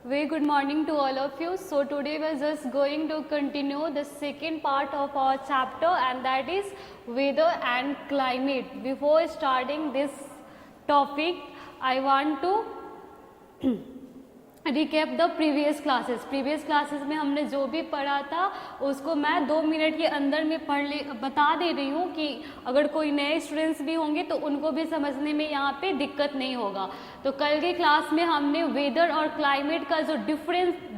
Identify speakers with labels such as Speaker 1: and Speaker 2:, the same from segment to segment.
Speaker 1: Very good morning to all of you. So today we are just going to continue the second part of our chapter, and that is weather and climate. Before starting this topic, I want to recap the previous classes में हमने जो भी पढ़ा था उसको मैं 2 minute के अंदर में बता दे रही हूँ कि अगर कोई नए स्टूडेंट्स भी होंगे तो उनको भी समझने में यहाँ पे दिक्कत नहीं होगा। तो कल के क्लास में हमने वेदर और क्लाइमेट का जो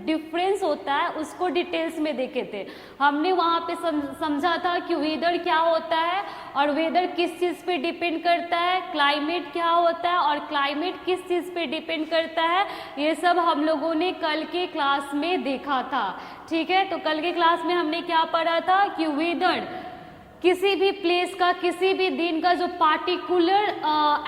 Speaker 1: डिफरेंस होता है उसको डिटेल्स में देखे थे। हमने वहाँ पे समझा था कि वेदर क्या होता है और वेदर किस चीज़ पे डिपेंड करता है, क्लाइमेट क्या होता है और क्लाइमेट किस चीज़ पे डिपेंड करता है, ये सब हम लोगों ने कल के क्लास में देखा था। ठीक है, तो कल के क्लास में हमने क्या पढ़ा था कि वेदर किसी भी प्लेस का, किसी भी दिन का जो पार्टिकुलर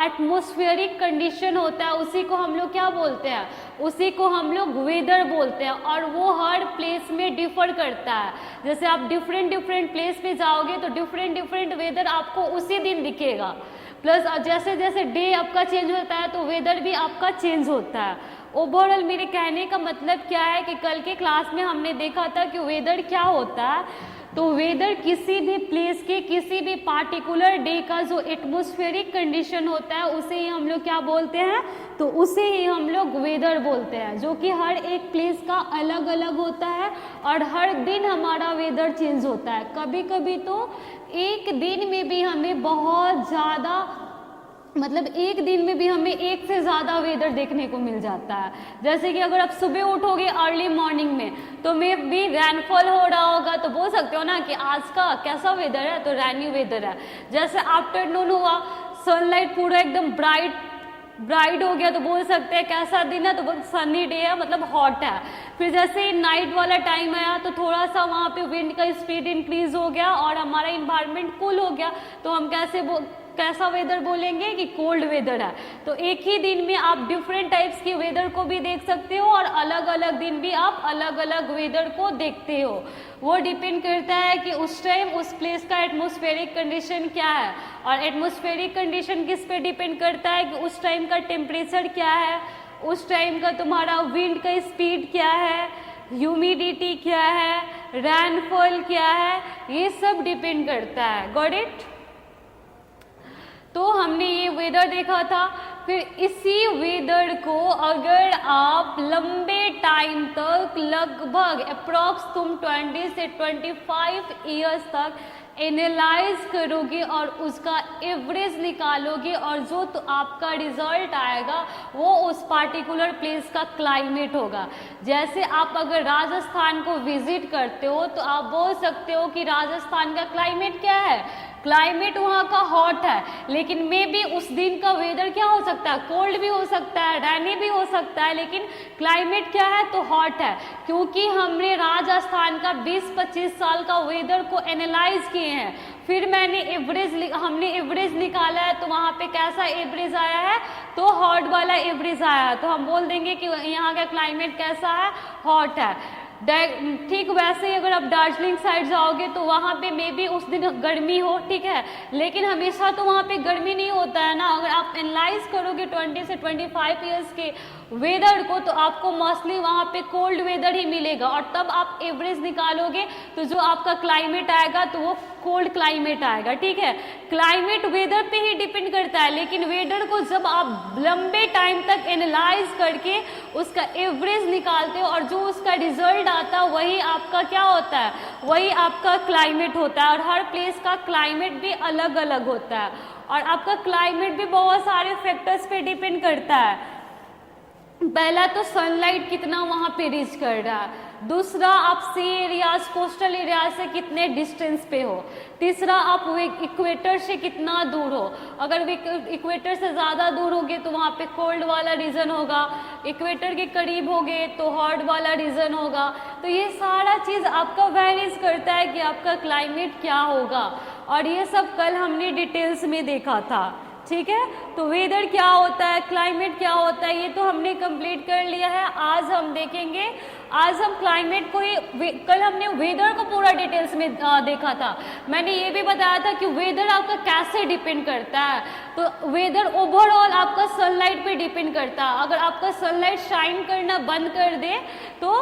Speaker 1: एटमॉस्फेरिक कंडीशन होता है उसी को हम लोग क्या बोलते हैं, उसी को हम लोग वेदर बोलते हैं। और वो हर प्लेस में डिफर करता है। जैसे आप डिफरेंट प्लेस पे जाओगे तो डिफरेंट वेदर आपको उसी दिन दिखेगा। प्लस जैसे जैसे डे आपका चेंज होता है तो वेदर भी आपका चेंज होता है। ओवरऑल मेरे कहने का मतलब क्या है कि कल के क्लास में हमने देखा था कि वेदर क्या होता है। तो वेदर किसी भी प्लेस के किसी भी पार्टिकुलर डे का जो एटमॉस्फेरिक कंडीशन होता है उसे ही हम लोग क्या बोलते हैं, तो उसे ही हम लोग वेदर बोलते हैं, जो कि हर एक प्लेस का अलग अलग होता है और हर दिन हमारा वेदर चेंज होता है। कभी कभी तो एक दिन में भी हमें बहुत ज़्यादा, मतलब एक दिन में भी हमें एक से ज़्यादा वेदर देखने को मिल जाता है। जैसे कि अगर आप सुबह उठोगे अर्ली मॉर्निंग में तो मे भी रैनफॉल हो रहा होगा तो बोल सकते हो ना कि आज का कैसा वेदर है, तो रैनी वेदर है। जैसे आफ्टरनून हुआ, सनलाइट पूरा एकदम ब्राइट हो गया तो बोल सकते हैं कैसा दिन है, तो बहुत सनी डे है, मतलब हॉट है। फिर जैसे नाइट वाला टाइम आया तो थोड़ा सा वहाँ पे विंड का स्पीड इंक्रीज हो गया और हमारा इन्वायरमेंट कूल हो गया तो हम कैसा वेदर बोलेंगे कि कोल्ड वेदर है। तो एक ही दिन में आप डिफरेंट टाइप्स की वेदर को भी देख सकते हो और अलग अलग दिन भी आप अलग अलग वेदर को देखते हो। वो डिपेंड करता है कि उस टाइम उस प्लेस का एटमॉस्फेरिक कंडीशन क्या है, और एटमॉस्फेरिक कंडीशन किस पे डिपेंड करता है कि उस टाइम का टेम्परेचर क्या है, उस टाइम का तुम्हारा विंड का स्पीड क्या है, ह्यूमिडिटी क्या है, रैनफॉल क्या है, ये सब डिपेंड करता है। Got it? तो हमने ये वेदर देखा था। फिर इसी वेदर को अगर आप लंबे टाइम तक, लगभग अप्रॉक्स तुम 20 से 25 ईयर्स तक एनालाइज करोगे और उसका एवरेज निकालोगे और जो तो आपका रिजल्ट आएगा वो उस पार्टिकुलर प्लेस का क्लाइमेट होगा। जैसे आप अगर राजस्थान को विजिट करते हो तो आप बोल सकते हो कि राजस्थान का क्लाइमेट क्या है, क्लाइमेट वहाँ का हॉट है, लेकिन मे बी उस दिन का वेदर क्या हो सकता है, कोल्ड भी हो सकता है, रैनी भी हो सकता है, लेकिन क्लाइमेट क्या है तो हॉट है। क्योंकि हमने राजस्थान का 20-25 साल का वेदर को एनालाइज किए हैं, फिर हमने एवरेज निकाला है तो वहाँ पे कैसा एवरेज आया है, तो हॉट वाला एवरेज आया है। तो हम बोल देंगे कि यहाँ का क्लाइमेट कैसा है, हॉट है। ठीक वैसे ही अगर आप दार्जिलिंग साइड जाओगे तो वहाँ पे मे बी उस दिन गर्मी हो, ठीक है, लेकिन हमेशा तो वहाँ पे गर्मी नहीं होता है ना। अगर आप एनालाइज करोगे 20 से 25 ईयर्स के वेदर को तो आपको मोस्टली वहाँ पे कोल्ड वेदर ही मिलेगा, और तब आप एवरेज निकालोगे तो जो आपका क्लाइमेट आएगा तो वो कोल्ड क्लाइमेट आएगा। ठीक है, क्लाइमेट वेदर पे ही डिपेंड करता है, लेकिन वेदर को जब आप लंबे टाइम तक एनालाइज करके उसका एवरेज निकालते हो और जो उसका रिजल्ट आता है वही आपका क्या होता है, वही आपका क्लाइमेट होता है। और हर प्लेस का क्लाइमेट भी अलग अलग होता है और आपका क्लाइमेट भी बहुत सारे फैक्टर्स पे डिपेंड करता है। पहला तो सनलाइट कितना वहाँ पे रीच कर रहा है, दूसरा आप सी एरियाज, कोस्टल एरिया से कितने डिस्टेंस पे हो, तीसरा आप इक्वेटर से कितना दूर हो। अगर इक्वेटर से ज़्यादा दूर होगे तो वहाँ पे कोल्ड वाला रीजन होगा, इक्वेटर के करीब होगे तो हॉट वाला रीजन होगा। तो ये सारा चीज़ आपका वेरीज करता है कि आपका क्लाइमेट क्या होगा, और ये सब कल हमने डिटेल्स में देखा था। ठीक है, तो वेदर क्या होता है, क्लाइमेट क्या होता है, ये तो हमने कंप्लीट कर लिया है। आज हम देखेंगे आज हम क्लाइमेट को ही कल हमने वेदर को पूरा डिटेल्स में देखा था। मैंने ये भी बताया था कि वेदर आपका कैसे डिपेंड करता है। तो वेदर ओवरऑल आपका सनलाइट पे डिपेंड करता है। अगर आपका सनलाइट शाइन करना बंद कर दे तो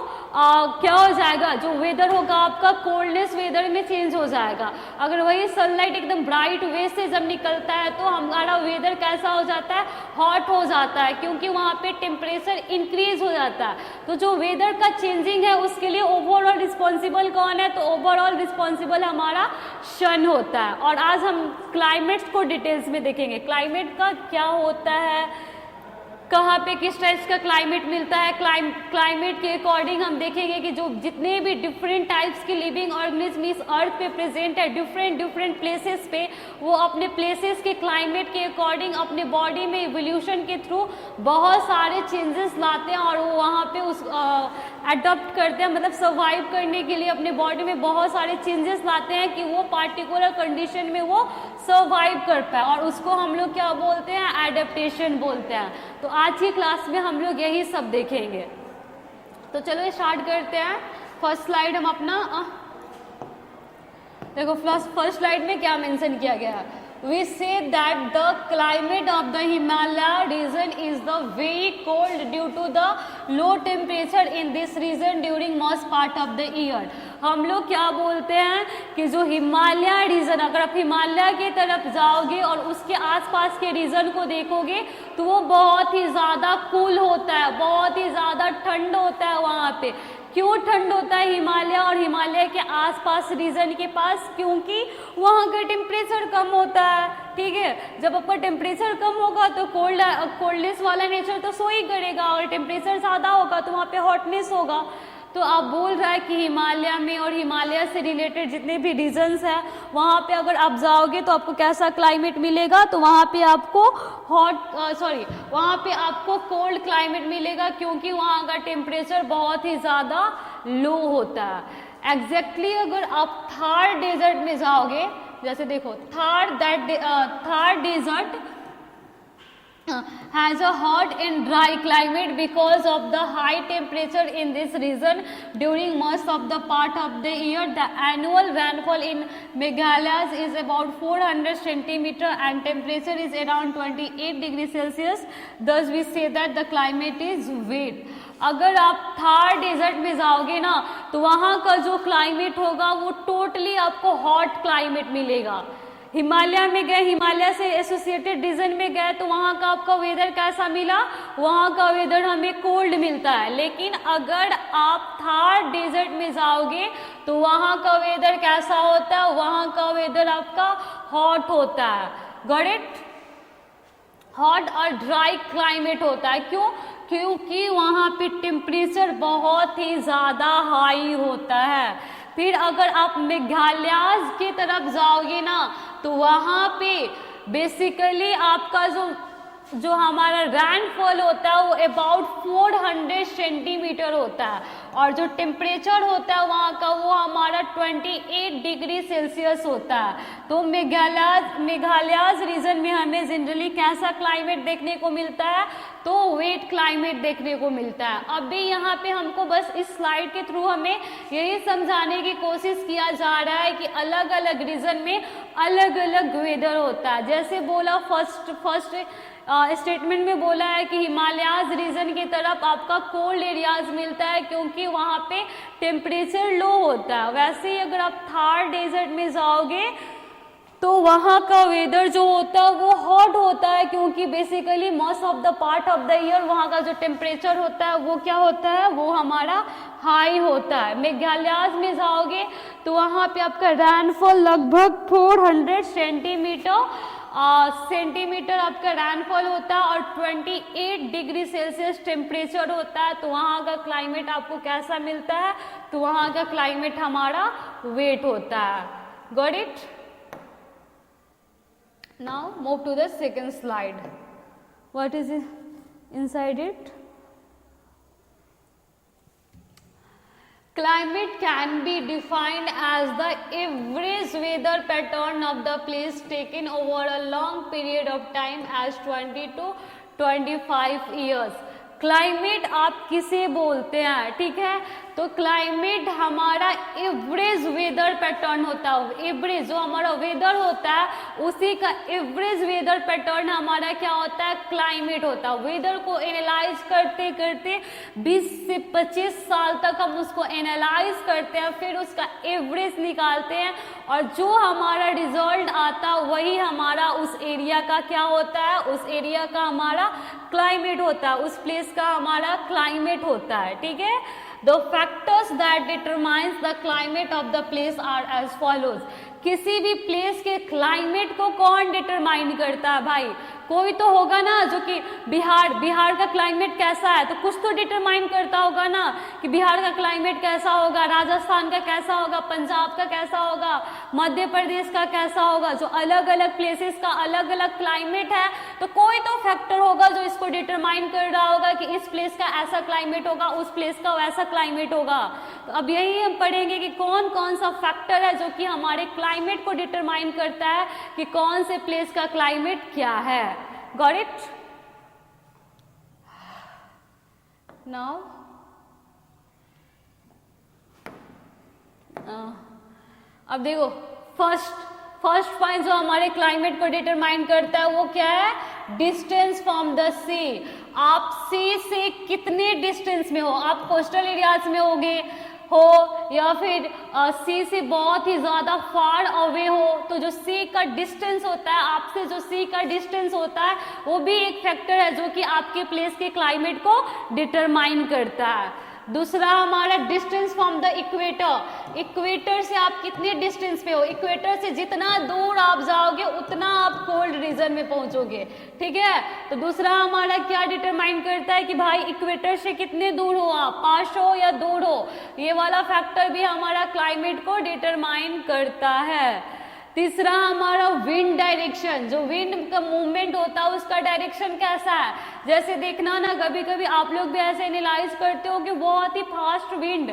Speaker 1: क्या हो जाएगा, जो वेदर होगा आपका कोल्डनेस वेदर में चेंज हो जाएगा। अगर वही सनलाइट एकदम ब्राइट वे से जब निकलता है तो हमारा वेदर कैसा हो जाता है, हॉट हो जाता है, क्योंकि वहाँ पे टेम्परेचर इंक्रीज हो जाता है। तो जो वेदर का चेंजिंग है उसके लिए ओवरऑल रिस्पॉन्सिबल कौन है, तो ओवरऑल रिस्पॉन्सिबल हमारा सन होता है। और आज हम क्लाइमेट्स को डिटेल्स में देखेंगे, क्लाइमेट का क्या होता है, कहाँ पे किस टाइप्स का क्लाइमेट मिलता है। क्लाइमेट के अकॉर्डिंग हम देखेंगे कि जो जितने भी डिफरेंट टाइप्स के लिविंग ऑर्गेनिज्म इस अर्थ पे प्रेजेंट है डिफरेंट प्लेसेस पे, वो अपने प्लेसेस के क्लाइमेट के अकॉर्डिंग अपने बॉडी में इवोल्यूशन के थ्रू बहुत सारे चेंजेस लाते हैं और वो वहाँ पे उस अडॉप्ट करते हैं, मतलब सर्वाइव करने के लिए अपने बॉडी में बहुत सारे चेंजेस लाते हैं कि वो पार्टिकुलर कंडीशन में वो सर्वाइव कर पाए, और उसको हम लोग क्या बोलते हैं, एडेप्टेशन बोलते हैं। तो आज की क्लास में हम लोग यही सब देखेंगे। तो चलो स्टार्ट करते हैं। फर्स्ट स्लाइड हम अपना देखो, फर्स्ट स्लाइड में क्या मेंशन किया गया है। We say that the climate of the Himalaya region is the very cold due to the low temperature in this region during most part of the year। हम लोग क्या बोलते हैं कि जो हिमालय रीजन, अगर आप हिमालय की तरफ जाओगे और उसके आसपास के रीजन को देखोगे तो वो बहुत ही ज़्यादा कूल होता है, बहुत ही ज़्यादा ठंड होता है वहाँ पे। क्यों ठंड होता है हिमालय और हिमालय के आसपास रीजन के पास, क्योंकि वहाँ का टेम्परेचर कम होता है। ठीक है, जब आपका टेम्परेचर कम होगा तो कोल्डनेस वाला नेचर तो सो ही करेगा, और टेम्परेचर ज़्यादा होगा तो वहाँ पे हॉटनेस होगा। तो आप बोल रहा है कि हिमालय में और हिमालय से रिलेटेड जितने भी रीजन्स हैं वहाँ पे अगर आप जाओगे तो आपको कैसा क्लाइमेट मिलेगा, तो वहाँ पे आपको वहाँ पे आपको कोल्ड क्लाइमेट मिलेगा, क्योंकि वहाँ का टेम्परेचर बहुत ही ज़्यादा लो होता है। एग्जैक्टली अगर आप थार डेजर्ट में जाओगे, जैसे देखो Thar desert has a hot and dry climate because of the high temperature in this region during most of the part of the year. The annual rainfall in Meghalaya is about 400 centimeter and temperature is around 28 degrees Celsius. Thus we say that the climate is wet। अगर आप Thar desert में जाओगे ना तो वहाँ का जो climate होगा वो टोटली आपको हॉट क्लाइमेट मिलेगा। हिमालय में गए, हिमालय से एसोसिएटेड रीजन में गए तो वहाँ का आपका वेदर कैसा मिला, वहाँ का वेदर हमें कोल्ड मिलता है। लेकिन अगर आप थार डेजर्ट में जाओगे तो वहाँ का वेदर कैसा होता है, वहाँ का वेदर आपका हॉट होता है। Got it? हॉट और ड्राई क्लाइमेट होता है। क्यों? क्योंकि वहाँ पे टेम्परेचर बहुत ही ज़्यादा हाई होता है। फिर अगर आप मेघालय की तरफ जाओगे ना तो वहाँ पे बेसिकली आपका जो हमारा रैनफॉल होता है वो अबाउट 400 सेंटीमीटर होता है, और जो टेम्परेचर होता है वहाँ का वो हमारा 28 डिग्री सेल्सियस होता है। तो मेघालय रीजन में हमें जनरली कैसा क्लाइमेट देखने को मिलता है, तो वेट क्लाइमेट देखने को मिलता है। अभी यहाँ पे हमको बस इस स्लाइड के थ्रू हमें यही समझाने की कोशिश किया जा रहा है कि अलग अलग रीजन में अलग अलग वेदर होता है। जैसे बोला फर्स्ट स्टेटमेंट में बोला है कि हिमालयाज रीजन की तरफ आपका कोल्ड एरियाज मिलता है क्योंकि वहाँ पे टेम्परेचर लो होता है। वैसे ही अगर आप थार डेजर्ट में जाओगे तो वहाँ का वेदर जो होता है वो हॉट होता है, क्योंकि basically most of the part of the year वहाँ का जो टेम्परेचर होता है वो क्या होता है, वो हमारा हाई होता है। मेघालय में जाओगे तो वहाँ पे आपका रैनफॉल लगभग 400 सेंटीमीटर आपका रैनफॉल होता है और 28 डिग्री सेल्सियस टेम्परेचर होता है। तो वहाँ का क्लाइमेट आपको कैसा मिलता है, तो वहाँ का क्लाइमेट हमारा वेट होता है। Got it? Now move to the second slide. What is inside it? Climate can be defined as the average weather pattern of the place taken over a long period of time as 20 to 25 years। Climate आप किसे बोलते हैं, ठीक है। तो climate हमारा average weather pattern होता है, एवरेज जो हमारा वेदर होता है उसी का एवरेज वेदर पैटर्न हमारा क्या होता है, क्लाइमेट होता है। वेदर को एनालाइज करते करते 20 से 25 साल तक हम उसको एनालाइज करते हैं, फिर उसका एवरेज निकालते हैं और जो हमारा रिजल्ट आता वही हमारा उस एरिया का क्या होता है, उस एरिया का हमारा क्लाइमेट होता है, उस प्लेस का हमारा क्लाइमेट होता है, ठीक है। The factors that determines the climate of the place are as follows. किसी भी प्लेस के क्लाइमेट को कौन डिटरमाइन करता है भाई, कोई तो होगा ना जो कि बिहार का क्लाइमेट कैसा है तो कुछ तो डिटरमाइन करता होगा ना कि बिहार का क्लाइमेट कैसा होगा, राजस्थान का कैसा होगा, पंजाब का कैसा होगा, मध्य प्रदेश का कैसा होगा। जो अलग अलग प्लेसेस का अलग अलग क्लाइमेट है तो कोई तो फैक्टर होगा जो इसको डिटरमाइन कर रहा होगा कि इस प्लेस का ऐसा क्लाइमेट होगा, उस प्लेस का वैसा क्लाइमेट होगा। तो अब यही हम पढ़ेंगे कि कौन कौन सा फैक्टर है जो कि हमारे क्लाइमेट को डिटरमाइन करता है कि कौन से प्लेस का क्लाइमेट क्या है। Got it? Now, अब देखो फर्स्ट पॉइंट जो हमारे क्लाइमेट को डिटरमाइन करता है वो क्या है, डिस्टेंस फ्रॉम द सी। आप सी से कितने डिस्टेंस में हो, आप कोस्टल एरियाज में हो या फिर सी से बहुत ही ज़्यादा फार अवे हो, तो जो सी का डिस्टेंस होता है, आपसे जो सी का डिस्टेंस होता है वो भी एक फैक्टर है जो कि आपके प्लेस के क्लाइमेट को डिटरमाइन करता है। दूसरा हमारा distance from the equator, equator से आप कितने डिस्टेंस पे हो, इक्वेटर से जितना दूर आप जाओगे उतना आप कोल्ड रीजन में पहुंचोगे, ठीक है। तो दूसरा हमारा क्या डिटरमाइन करता है कि भाई इक्वेटर से कितने दूर हो आप, पास हो या दूर हो, ये वाला फैक्टर भी हमारा क्लाइमेट को डिटरमाइन करता है। तीसरा हमारा विंड डायरेक्शन, जो विंड का मूवमेंट होता है उसका डायरेक्शन कैसा है। जैसे देखना ना, कभी कभी आप लोग भी ऐसे एनालाइज करते हो कि बहुत ही फास्ट विंड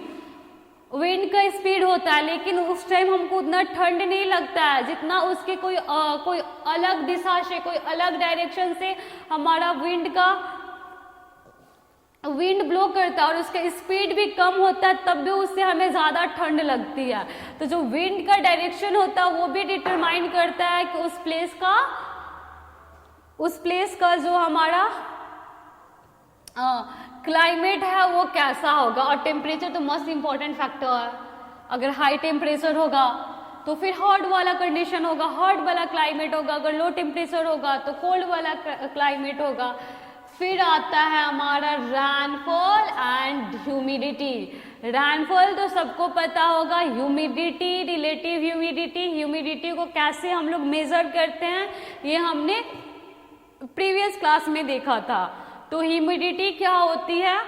Speaker 1: का स्पीड होता है, लेकिन उस टाइम हमको उतना ठंड नहीं लगता है जितना उसके कोई अलग दिशा से, कोई अलग डायरेक्शन से हमारा विंड ब्लो करता है और उसका स्पीड भी कम होता है, तब भी उससे हमें ज़्यादा ठंड लगती है। तो जो विंड का डायरेक्शन होता है वो भी डिटरमाइन करता है कि उस प्लेस का जो हमारा क्लाइमेट है वो कैसा होगा। और टेम्परेचर तो मोस्ट इम्पॉर्टेंट फैक्टर है। अगर हाई टेम्परेचर होगा तो फिर हॉट वाला कंडीशन होगा, हॉट वाला क्लाइमेट होगा। अगर लो टेम्परेचर होगा तो कोल्ड वाला क्लाइमेट होगा। फिर आता है हमारा रैनफॉल एंड ह्यूमिडिटी। रैनफॉल तो सबको पता होगा, ह्यूमिडिटी, रिलेटिव ह्यूमिडिटी, ह्यूमिडिटी को कैसे हम लोग मेजर करते हैं ये हमने प्रीवियस क्लास में देखा था। तो ह्यूमिडिटी क्या होती है,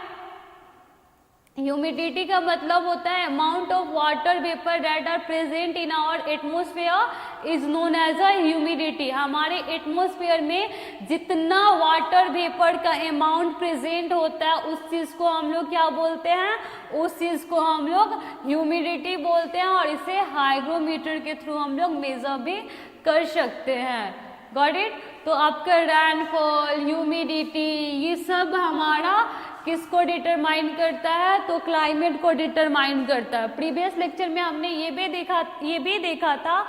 Speaker 1: ह्यूमिडिटी का मतलब होता है amount of water vapour that are present in our atmosphere is known as a humidity. हमारे एटमोस्फेयर में जितना वाटर वेपर का अमाउंट प्रेजेंट होता है उस चीज़ को हम लोग क्या बोलते हैं, उस चीज़ को हम लोग ह्यूमिडिटी बोलते हैं और इसे हाइग्रोमीटर के थ्रू हम लोग मेजर भी कर सकते हैं। Got it. तो आपका रैनफॉल, ह्यूमिडिटी, ये सब हमारा किसको डिटरमाइन करता है, तो क्लाइमेट को डिटरमाइन करता है। प्रीवियस लेक्चर में हमने ये भी देखा था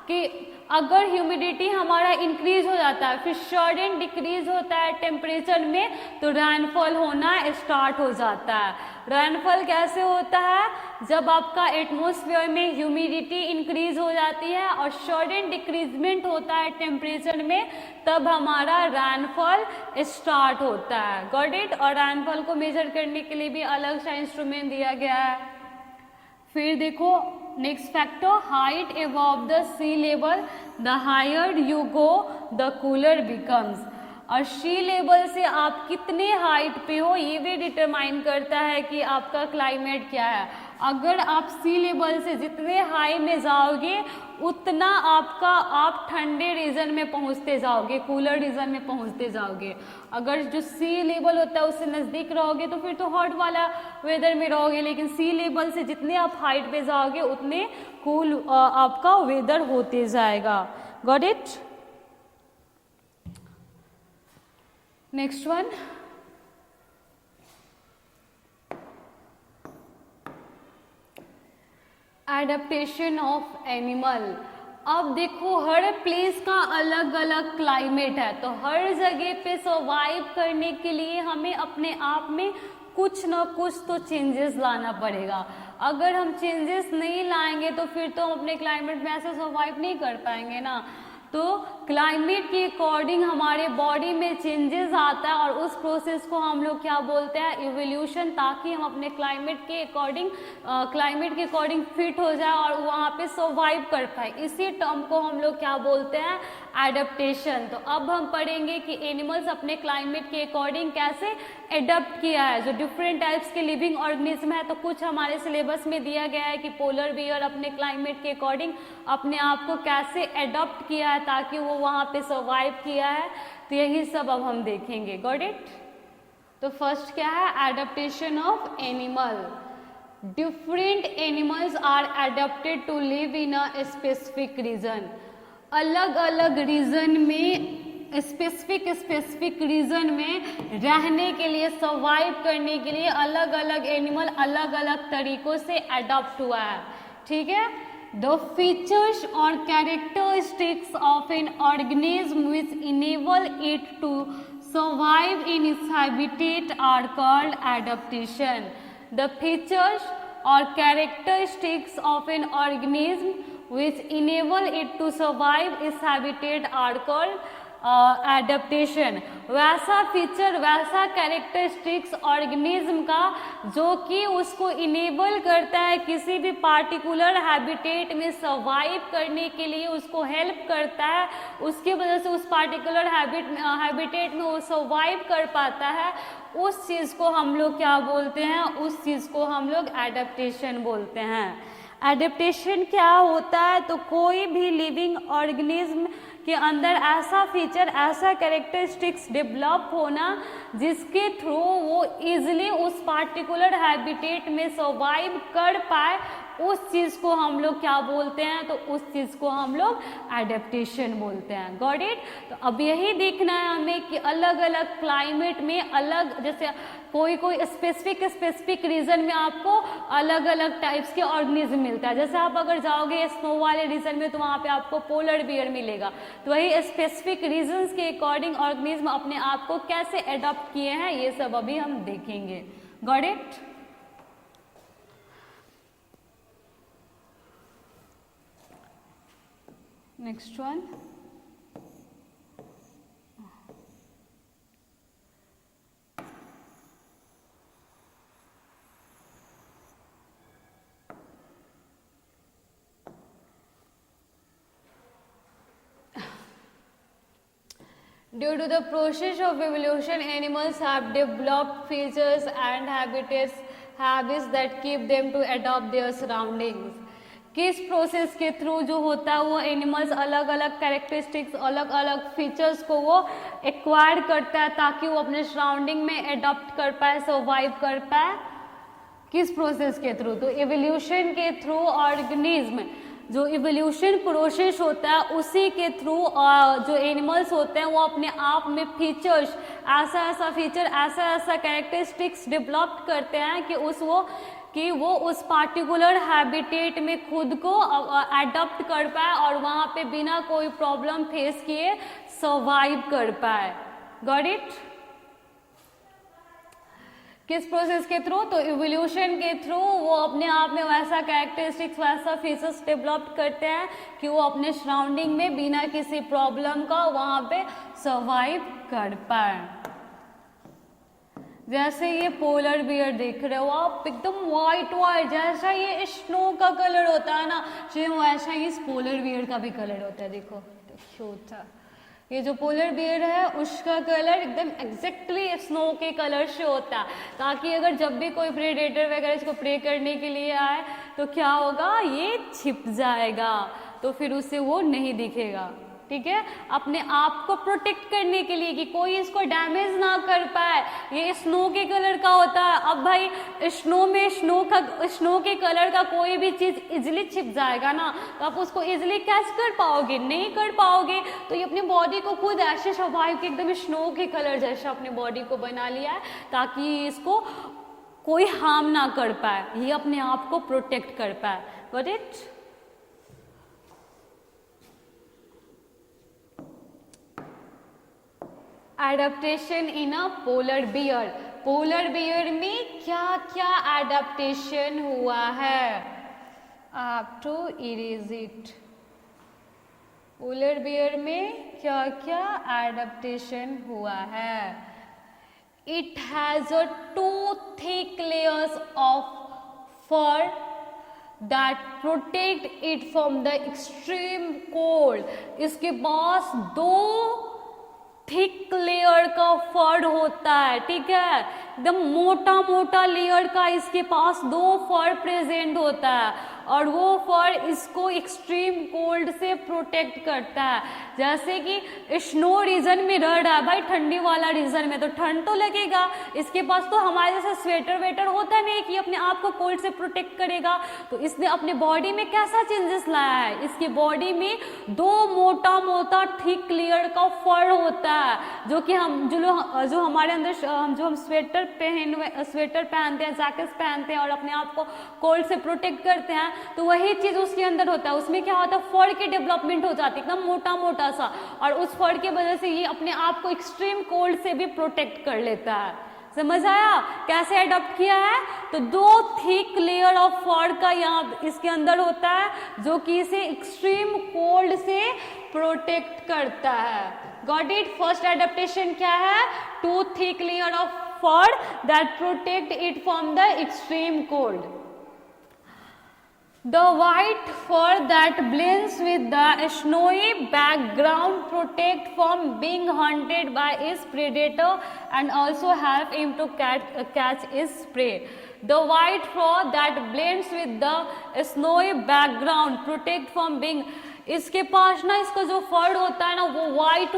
Speaker 1: कि अगर ह्यूमिडिटी हमारा इंक्रीज हो जाता है फिर सडन डिक्रीज होता है टेम्परेचर में तो रैनफॉल होना स्टार्ट हो जाता है। रैनफॉल कैसे होता है, जब आपका एटमॉस्फेयर में ह्यूमिडिटी इंक्रीज हो जाती है और सडन डिक्रीजमेंट होता है टेम्परेचर में, तब हमारा रैनफॉल स्टार्ट होता है। Got it. और रैनफॉल को मेजर करने के लिए भी अलग सा इंस्ट्रूमेंट दिया गया है। फिर देखो next factor, height above the sea level, the higher you go the cooler becomes. और सी लेवल से आप कितने हाइट पे हो ये भी डिटरमाइन करता है कि आपका क्लाइमेट क्या है। अगर आप सी लेवल से जितने हाई में जाओगे उतना आप ठंडे रीजन में पहुंचते जाओगे, कूलर रीजन में पहुंचते जाओगे। अगर जो सी लेवल होता है उससे नज़दीक रहोगे तो फिर तो हॉट वाला वेदर में रहोगे, लेकिन सी लेवल से जितने आप हाइट पे जाओगे उतने कूल आपका वेदर होते जाएगा। Got it. Next one, adaptation of animal. अब देखो हर प्लेस का अलग अलग क्लाइमेट है, तो हर जगह पे सर्वाइव करने के लिए हमें अपने आप में कुछ ना कुछ तो चेंजेस लाना पड़ेगा। अगर हम चेंजेस नहीं लाएंगे तो फिर तो हम अपने क्लाइमेट में ऐसे सर्वाइव नहीं कर पाएंगे ना। तो क्लाइमेट के अकॉर्डिंग हमारे बॉडी में चेंजेस आता है और उस प्रोसेस को हम लोग क्या बोलते हैं, इवोल्यूशन, ताकि हम अपने क्लाइमेट के अकॉर्डिंग फिट हो जाए और वहाँ पे सर्वाइव कर पाए। इसी टर्म को हम लोग क्या बोलते हैं, एडेप्टेशन। तो अब हम पढ़ेंगे कि एनिमल्स अपने क्लाइमेट के अकॉर्डिंग कैसे एडप्ट किया है। जो डिफरेंट टाइप्स के लिविंग ऑर्गेनिज्म है, तो कुछ हमारे सिलेबस में दिया गया है कि पोलर बियर अपने क्लाइमेट के अकॉर्डिंग अपने आप को कैसे एडप्ट किया है ताकि वो वहाँ पे सर्वाइव किया है। तो यही सब अब हम देखेंगे। Got it. तो फर्स्ट क्या है, adaptation of animal. Different animals are adapted to live in a specific region. अलग अलग रीजन में, स्पेसिफिक रीजन में रहने के लिए, सर्वाइव करने के लिए अलग अलग एनिमल अलग अलग तरीकों से अडॉप्ट हुआ है। ठीक है। द फीचर्स और characteristics of an organism which enable it to survive in its habitat are called adaptation. The features और characteristics of an organism which enable it to survive its habitat are called adaptation। वैसा feature, वैसा characteristics organism का जो कि उसको enable करता है किसी भी पार्टिकुलर हैबिटेट में सर्वाइव करने के लिए, उसको हेल्प करता है, उसकी वजह से उस पार्टिकुलर हैबिटेट में वो सर्वाइव कर पाता है, उस चीज़ को हम लोग क्या बोलते हैं, उस चीज़ को हम लोग एडेप्टेशन बोलते हैं। एडेप्टेशन क्या होता है, तो कोई भी लिविंग ऑर्गेनिज्म के अंदर ऐसा फीचर, ऐसा कैरेक्टरिस्टिक्स डेवलप होना जिसके थ्रू वो इजीली उस पार्टिकुलर हैबिटेट में सर्वाइव कर पाए, उस चीज़ को हम लोग क्या बोलते हैं, तो उस चीज़ को हम लोग एडेप्टेशन बोलते हैं। Got it. तो अब यही देखना है हमें कि अलग अलग क्लाइमेट में अलग, जैसे कोई स्पेसिफिक रीजन में आपको अलग अलग टाइप्स के ऑर्गेनिज्म मिलता है। जैसे आप अगर जाओगे स्नो वाले रीजन में तो वहाँ पे आपको पोलर बियर मिलेगा। तो वही स्पेसिफिक रीजन्स के अकॉर्डिंग ऑर्गेनिज्म अपने आप को कैसे एडॉप्ट किए हैं, ये सब अभी हम देखेंगे। Got it. Next one, due to the process of evolution, animals have developed features and habits that keep them to adopt their surroundings। किस प्रोसेस के थ्रू जो होता है वो एनिमल्स अलग अलग कैरेक्टरिस्टिक्स, अलग अलग फीचर्स को वो एक्वायर करता है ताकि वो अपने सराउंडिंग में एडॉप्ट कर पाए, सर्वाइव कर पाए। किस प्रोसेस के थ्रू, तो एवोल्यूशन के थ्रू। ऑर्गेनिज्म जो इवोल्यूशन प्रोसेस होता है उसी के थ्रू जो एनिमल्स होते हैं वो अपने आप में फीचर्स, ऐसा फीचर, ऐसा कैरेक्टरिस्टिक्स डेवलप करते हैं कि वो उस पार्टिकुलर हैबिटेट में खुद को अडॉप्ट कर पाए और वहाँ पे बिना कोई प्रॉब्लम फेस किए सर्वाइव कर पाए। Got it. किस प्रोसेस के थ्रू, तो इवोल्यूशन के थ्रू वो अपने आप में वैसा कैरेक्टरिस्टिक्स, वैसा फीचर्स डेवलप करते हैं कि वो अपने सराउंडिंग में बिना किसी प्रॉब्लम का वहाँ पे सर्वाइव कर पाए। जैसे ये पोलर बियर देख रहे हो आप, एकदम वाइट जैसा ये स्नो का कलर होता है ना, सेम वैसा ही इस पोलर बियर का भी कलर होता है। देखो क्यूट था। ये जो पोलर बियर है उसका कलर एकदम एग्जैक्टली स्नो के कलर से होता है, ताकि अगर जब भी कोई प्रेडेटर वगैरह इसको प्रे करने के लिए आए तो क्या होगा, ये छिप जाएगा, तो फिर उसे वो नहीं दिखेगा। ठीक है। अपने आप को प्रोटेक्ट करने के लिए कि कोई इसको डैमेज ना कर पाए, ये स्नो के कलर का होता है। अब भाई स्नो में स्नो के कलर का कोई भी चीज़ इजीली छिप जाएगा ना, तो आप उसको इजीली कैच कर पाओगे, नहीं कर पाओगे। तो ये अपनी बॉडी को खुद ऐसे सर्वाइव के एकदम स्नो के कलर जैसा अपनी बॉडी को बना लिया है ताकि इसको कोई हार्म ना कर पाए, ये अपने आप को प्रोटेक्ट कर पाए। Got it? Adaptation in a polar bear, polar bear में क्या क्या एडेप्टेशन हुआ है? आप to erase it. Polar bear में क्या क्या एडेप्टेशन हुआ है? It has a 2 thick layers of fur that protect it from the extreme cold। इसके पास 2 थिक लेयर का फर होता है, ठीक है, एकदम मोटा मोटा लेयर का इसके पास 2 फर प्रेजेंट होता है और वो फर इसको एक्सट्रीम कोल्ड से प्रोटेक्ट करता है। जैसे कि स्नो रीजन में रह रहा है भाई, ठंडी वाला रीजन में, तो ठंड तो लगेगा, इसके पास तो हमारे जैसे स्वेटर वेटर होता नहीं कि अपने आप को कोल्ड से प्रोटेक्ट करेगा। तो इसने अपने बॉडी में कैसा चेंजेस लाया है? इसके बॉडी में 2 मोटा मोटा थिक लेयर का फर होता है, जो कि हम जो हमारे अंदर जो हम स्वेटर पहनते हैं, जैकेट्स पहनते हैं और अपने आप को कोल्ड से प्रोटेक्ट करते हैं, तो वही चीज उसके अंदर होता है। उसमें क्या होता है? फर की डेवलपमेंट हो जाती है एकदम मोटा मोटा सा, और उस फर की वजह से ये अपने आप को एक्सट्रीम कोल्ड से भी प्रोटेक्ट कर लेता है। समझ आया कैसे अडॉप्ट किया है? तो 2 थिक लेयर ऑफ फर का यहाँ इसके अंदर होता है, जो कि इसे एक्सट्रीम कोल्ड से प्रोटेक्ट करता है। Got it? फर्स्ट एडेप्टेशन क्या है? 2 thick layer of fur that protect it from the extreme cold। The white fur that blends with the snowy background protect from being hunted by its predator and also help him to catch its prey। The white fur that blends with the snowy background protect from being, इसके पास ना इसका जो फर होता है ना वो white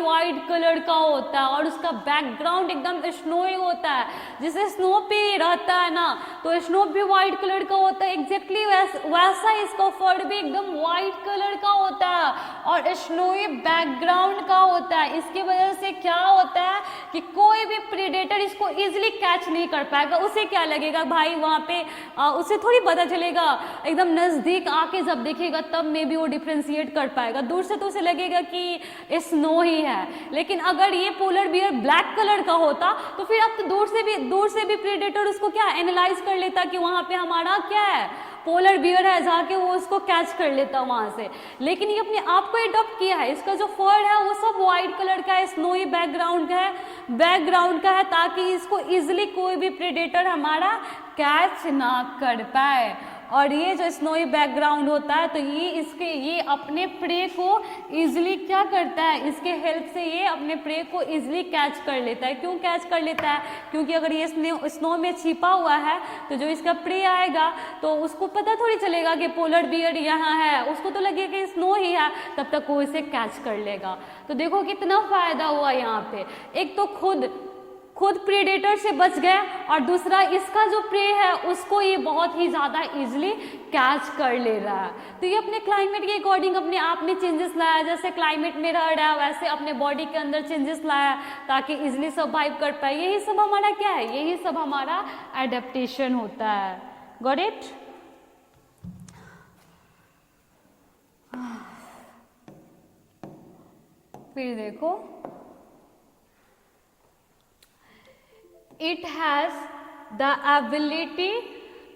Speaker 1: colour का होता है और उसका बैकग्राउंड एकदम स्नोई होता है। जैसे स्नो पे रहता है ना तो स्नो भी वाइट कलर का होता है, एग्जैक्टली वैसा इसका फर भी एकदम वाइट कलर का होता है और स्नोई बैकग्राउंड का होता है। इसकी वजह से क्या होता है कि कोई भी प्रेडेटर इसको इजिली कैच नहीं कर पाएगा। उसे क्या लगेगा भाई वहाँ पे उसे थोड़ी पता चलेगा, एकदम नजदीक आके जब देखेगा तब में भी वो डिफ्रेंशिएट कर पाएगा। दूर से तो उसे लगेगा कि स्नो ही है, लेकिन अगर ये पोलर बियर ब्लैक कलर का होता तो फिर अब तो दूर से भी प्रेडेटर उसको क्या एनालाइज कर लेता कि वहां पे हमारा क्या है, पोलर बियर है, जाके वो उसको कैच कर लेता वहां से। लेकिन ये अपने आप को अडॉप्ट किया है, इसका जो फर है वो सब व्हाइट कलर का है, स्नोई बैकग्राउंड का है ताकि इसको इजिली कोई भी प्रेडेटर हमारा कैच ना कर पाए। और ये जो स्नोई बैकग्राउंड होता है तो ये अपने प्रे को इजिली क्या करता है, इसके हेल्प से ये अपने प्रे को इजिली कैच कर लेता है। क्यों कैच कर लेता है? क्योंकि अगर ये स्नो में छिपा हुआ है तो जो इसका प्रे आएगा तो उसको पता थोड़ी चलेगा कि पोलर बियर यहाँ है, उसको तो लगेगा कि स्नो ही है, तब तक वो इसे कैच कर लेगा। तो देखो कितना फायदा हुआ यहाँ पे, एक तो खुद प्रेडेटर से बच गए और दूसरा इसका जो प्रे है उसको ये बहुत ही ज़्यादा इजीली कैच कर ले रहा है। तो ये अपने क्लाइमेट के अकॉर्डिंग अपने आप में चेंजेस लाया, जैसे क्लाइमेट में रह रहा है वैसे अपने बॉडी के अंदर चेंजेस लाया ताकि इजीली सर्वाइव कर पाए। यही सब हमारा क्या है, यही सब हमारा एडेप्टेशन होता है। Got it? फिर देखो, it has the ability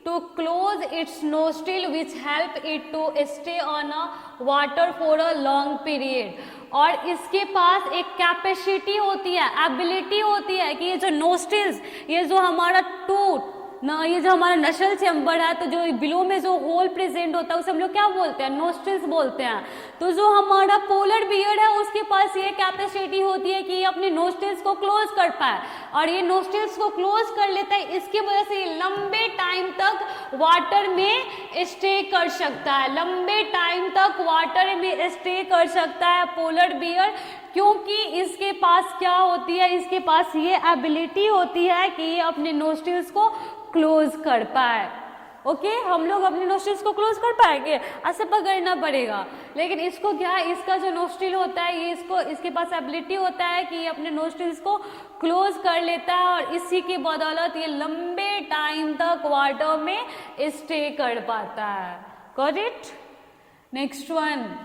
Speaker 1: to close its nostril which help it to stay on a water for a long period। और इसके पास एक कैपेसिटी होती है, एबिलिटी होती है कि ये जो नोस्ट्रिल्स, ये जो हमारा टूथ ना, ये जो हमारा नशल चैम्बर है, तो जो बिलो में जो होल प्रेजेंट होता है उसे हम लोग क्या बोलते हैं, नोस्ट्रिल्स बोलते हैं। तो जो हमारा पोलर बियर है उसके पास ये कैपेसिटी होती है कि ये अपने नोस्ट्रिल्स को क्लोज कर पाए, और ये नोस्ट्रिल्स को क्लोज कर लेता है। इसकी वजह से ये लंबे टाइम तक वाटर में स्टे कर सकता है, लंबे टाइम तक वाटर में स्टे कर सकता है पोलर बियर, क्योंकि इसके पास क्या होती है, इसके पास ये एबिलिटी होती है कि ये अपने नोस्ट्रिल्स को क्लोज कर पाए। ओके, हम लोग अपने नोस्ट्रिल्स को क्लोज कर पाएंगे, ऐसे पकड़ना पड़ेगा। लेकिन इसको क्या, इसका जो नोस्ट्रिल होता है ये इसके पास एबिलिटी होता है कि ये अपने नोस्ट्रिल्स को क्लोज कर लेता है और इसी की बदौलत ये लंबे टाइम तक वाटर में स्टे कर पाता है। Got it? Next one.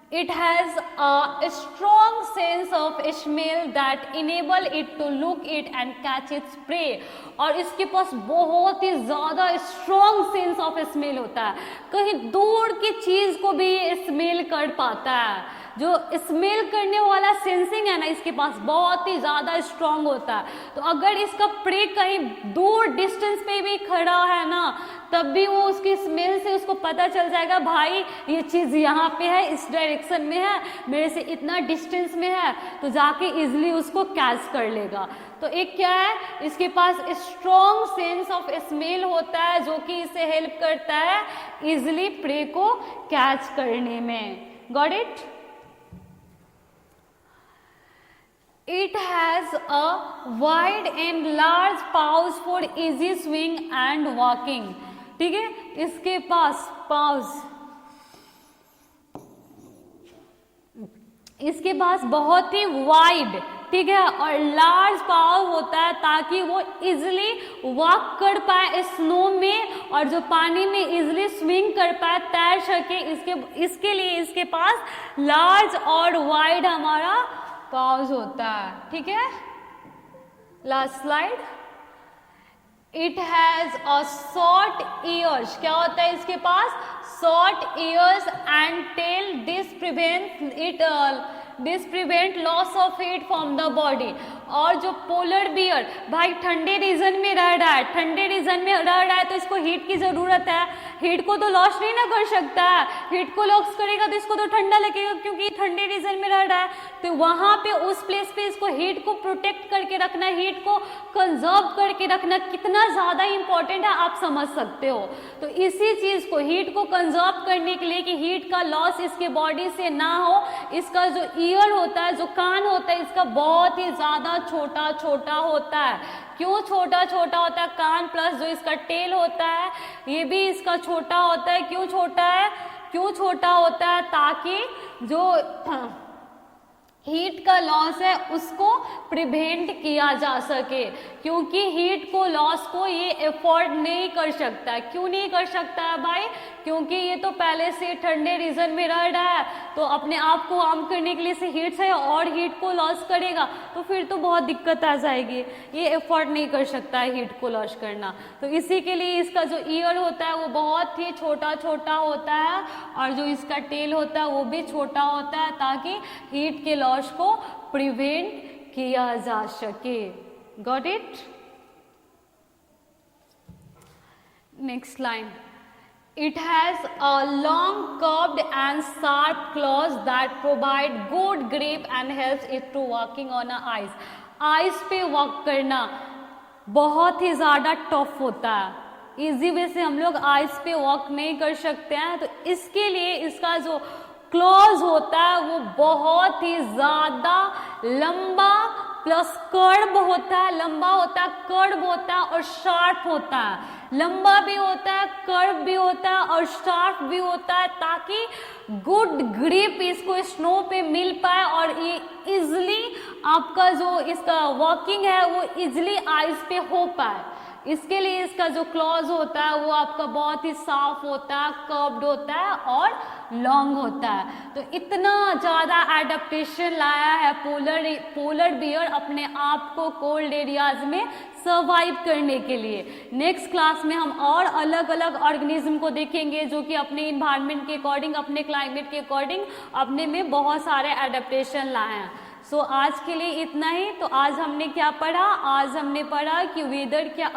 Speaker 1: It has a strong sense of smell that enable it to look it and catch its prey. और इसके पास बहुत ही ज़्यादा स्ट्रॉन्ग सेंस ऑफ स्मेल होता है, कहीं दूर की चीज़ को भी ये स्मेल कर पाता है। जो स्मेल करने वाला सेंसिंग है ना, इसके पास बहुत ही ज़्यादा स्ट्रॉन्ग होता है। तो अगर इसका प्रे कहीं दूर डिस्टेंस पे भी खड़ा है ना, तब भी वो उसकी स्मेल से उसको पता चल जाएगा, भाई ये चीज़ यहाँ पे है, इस डायरेक्शन में है, मेरे से इतना डिस्टेंस में है, तो जाके इजिली उसको कैच कर लेगा। तो एक क्या है, इसके पास स्ट्रॉन्ग सेंस ऑफ स्मेल होता है जो कि इसे हेल्प करता है इजिली प्रे को कैच करने में। Got it? It has a wide and large paws for easy swing and walking. ठीक है, इसके पास paws, इसके पास बहुत ही वाइड, ठीक है, और लार्ज पाव होता है ताकि वो इजिली वॉक कर पाए स्नो में, और जो पानी में इजिली स्विंग कर पाए, तैर सके। इसके लिए इसके पास लार्ज और वाइड हमारा पाउज होता है। ठीक है, last slide. It has a short ears, क्या होता है इसके पास? Short ears and tail. This prevent loss of heat from the body. और जो पोलर बियर भाई ठंडे रीजन में रह रहा है, ठंडे रीजन में रह रहा है तो इसको हीट की जरूरत है, हीट को तो लॉस नहीं ना कर सकता है, हीट को लॉस करेगा तो इसको तो ठंडा लगेगा क्योंकि ठंडे रीजन में रह रहा है। तो वहां पे उस प्लेस पे इसको हीट को प्रोटेक्ट करके रखना, हीट को कंजर्व करके रखना कितना ज्यादा इंपॉर्टेंट है आप समझ सकते हो। तो इसी चीज को, हीट को कंजर्व करने के लिए कि हीट का लॉस इसके बॉडी से ना हो, इसका जो ईयर होता है, जो कान होता है, इसका बहुत ही ज्यादा छोटा छोटा होता है। क्यों छोटा छोटा होता है? कान प्लस जो इसका टेल होता है ये भी इसका छोटा होता है। क्यों छोटा है? क्यों छोटा होता है? ताकि जो हीट का लॉस है उसको प्रिवेंट किया जा सके, क्योंकि हीट को लॉस को ये अफोर्ड नहीं कर सकता। क्यों नहीं कर सकता है भाई? क्योंकि ये तो पहले से ठंडे रीजन में रह रहा है, तो अपने आप को वार्म करने के लिए से हीट से और हीट को लॉस करेगा तो फिर तो बहुत दिक्कत आ जाएगी। ये अफोर्ड नहीं कर सकता है हीट को लॉस करना। तो इसी के लिए इसका जो ईयर होता है वो बहुत ही छोटा छोटा होता है, और जो इसका टेल होता है वो भी छोटा होता है ताकि हीट के लॉस को प्रिवेंट किया जा सके। Got it? Next line. It has a long curved and sharp claws that provide good grip and helps it to walking on a ice. Ice पे वॉक करना बहुत ही ज़्यादा टफ होता है, इजी वे से हम लोग आइस पे वॉक नहीं कर सकते हैं। तो इसके लिए इसका जो क्लॉज होता है वो बहुत ही ज़्यादा लंबा प्लस कर्व होता है, लंबा होता है, कर्व होता है और शार्प होता है। लंबा भी होता है, कर्व भी होता है और शार्प भी होता है, ताकि गुड ग्रिप इसको स्नो पे मिल पाए और ये इजिली आपका जो इसका वॉकिंग है वो इजिली आइस पे हो पाए। इसके लिए इसका जो क्लॉज होता है वो आपका बहुत ही साफ होता है, कर्व्ड होता है और लॉन्ग होता है। तो इतना ज़्यादा एडेप्टेशन लाया है पोलर बियर अपने आप को कोल्ड एरियाज में सर्वाइव करने के लिए। नेक्स्ट क्लास में हम और अलग अलग ऑर्गेनिज्म को देखेंगे जो कि अपने इन्वायरमेंट के अकॉर्डिंग, अपने क्लाइमेट के अकॉर्डिंग अपने में बहुत सारे एडेप्टेशन लाए हैं। सो आज के लिए इतना ही। तो आज हमने क्या पढ़ा? आज हमने पढ़ा कि वेदर क्या,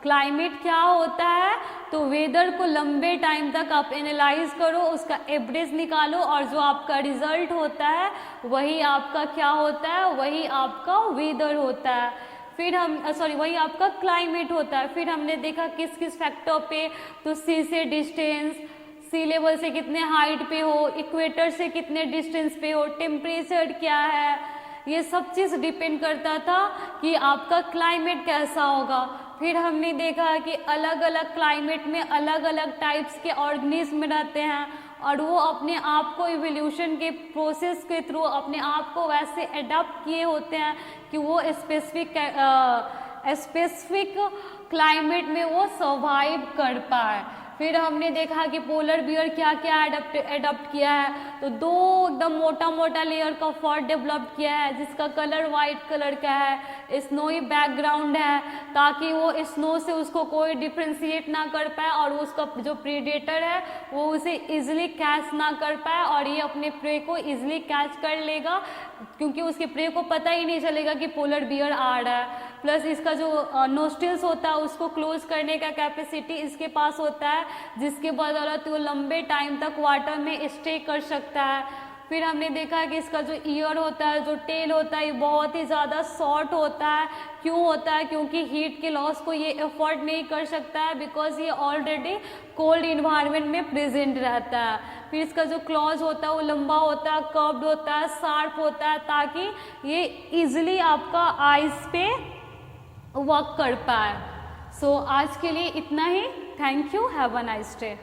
Speaker 1: क्लाइमेट क्या होता है। तो वेदर को लंबे टाइम तक आप एनालाइज करो, उसका एवरेज निकालो और जो आपका रिजल्ट होता है वही आपका क्या होता है, वही आपका वेदर होता है। फिर हम वही आपका क्लाइमेट होता है। फिर हमने देखा किस किस फैक्टर पे, तो सी से डिस्टेंस, सी लेवल से कितने हाइट पे हो, इक्वेटर से कितने डिस्टेंस पे हो, टेम्परेचर क्या है, ये सब चीज़ डिपेंड करता था कि आपका क्लाइमेट कैसा होगा। फिर हमने देखा कि अलग अलग क्लाइमेट में अलग अलग टाइप्स के ऑर्गेनिज्म रहते हैं और वो अपने आप को इवोल्यूशन के प्रोसेस के थ्रू अपने आप को वैसे अडॉप्ट किए होते हैं कि वो स्पेसिफिक क्लाइमेट में वो सर्वाइव कर पाए। फिर हमने देखा कि पोलर बियर क्या क्या एडॉप्ट किया है, तो दो एकदम मोटा मोटा लेयर का फर डेवलप किया है जिसका कलर वाइट कलर का है, स्नोई बैकग्राउंड है, ताकि वो स्नो से उसको कोई डिफ्रेंशिएट ना कर पाए और उसका जो प्रीडेटर है वो उसे इजीली कैच ना कर पाए और ये अपने प्रे को इजीली कैच कर लेगा, क्योंकि उसके प्रे को पता ही नहीं चलेगा कि पोलर बियर आ रहा है। प्लस इसका जो नोस्ट्रिल्स होता है उसको क्लोज करने का कैपेसिटी इसके पास होता है, जिसके बदौलत वो लंबे टाइम तक वाटर में स्टे कर सकता है। फिर हमने देखा कि इसका जो ईयर होता है, जो टेल होता है, ये बहुत ही ज़्यादा शॉर्ट होता है। क्यों होता है? क्योंकि हीट के लॉस को ये अफोर्ड नहीं कर सकता है, बिकॉज ये ऑलरेडी कोल्ड इन्वायरमेंट में प्रेजेंट रहता है। फिर इसका जो क्लॉज होता है वो लंबा होता है, कर्व्ड होता है, शार्प होता है, ताकि ये इजिली आपका आइस पे वर्क कर पाए। सो आज के लिए इतना ही। Thank you, have a nice day.